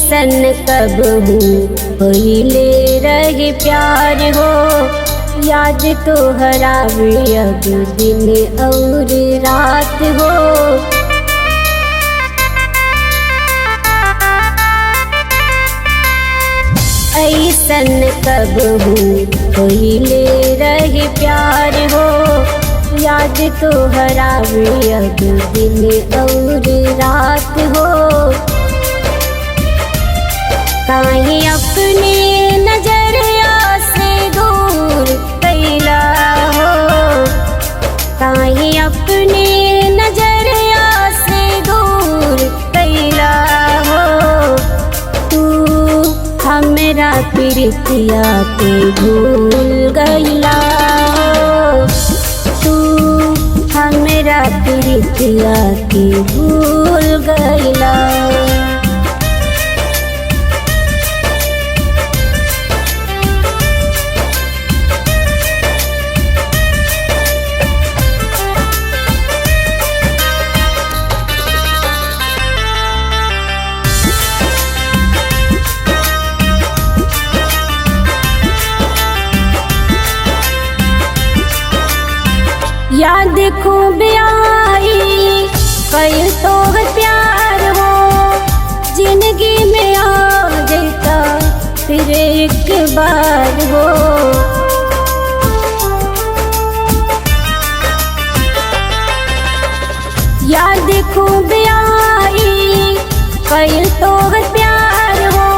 ऐसन कबहू पहिले रहे प्यार हो, याद तो हरावे अब दिन और रात हो। ऐसन कबहू पहिले रहे प्यार हो, याद तो हरावे अब दिन और रात हो। काहे अपने नजरिया से दूर कैला हो, काहे अपने नजरिया से दूर कैला हो। तू हमरा प्रीतिया के भूल गइला हो, तू हमरा प्रीतिया के भूल गइला। याद खूब आई कई तो प्यार हो, जिंदगी में आ जाता फिर एक बार हो। याद खूब आई कई तो प्यार हो,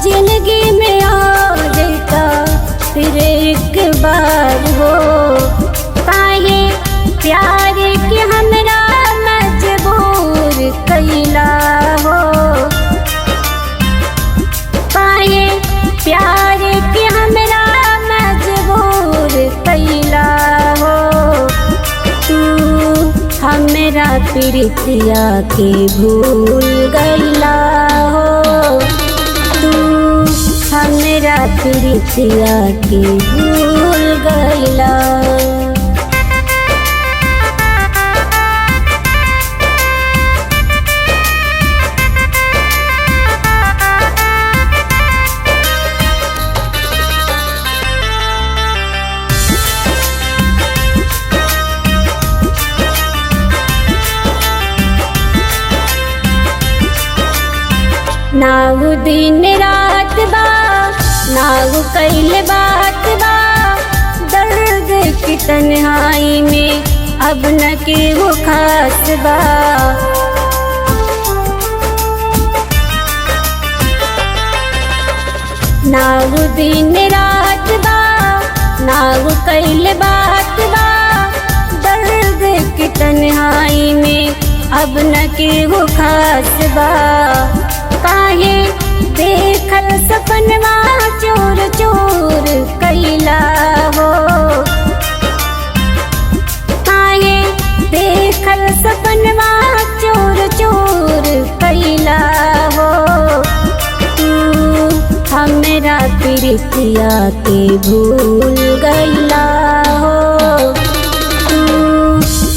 जिंदगी में आ जाता फिर एक बार हो। प्यार के हमरा मजबूर कैला हो, काहे प्यार के हमरा मजबूर कैला हो। तू हमरा प्रीतिया के भूल गइला हो, तू हमरा प्रीतिया के भूल गइला। नाव दिन रात बा, नाव कैल बात बा, दर्द की तन्हाई में अब न केहू खास बा। नाव दिन रात बा, नाव कैल बात बा, दर्द की तन्हाई में अब न केहू खास बा। काहे देखल सपनवा चोर चोर कैला हो, काहे देखल सपनवा चोर चोर कैला हो। तू हमरा प्रीतिया के भूल गइला हो, तू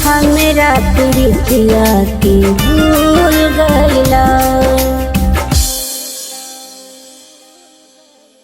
हमरा प्रीतिया के भूल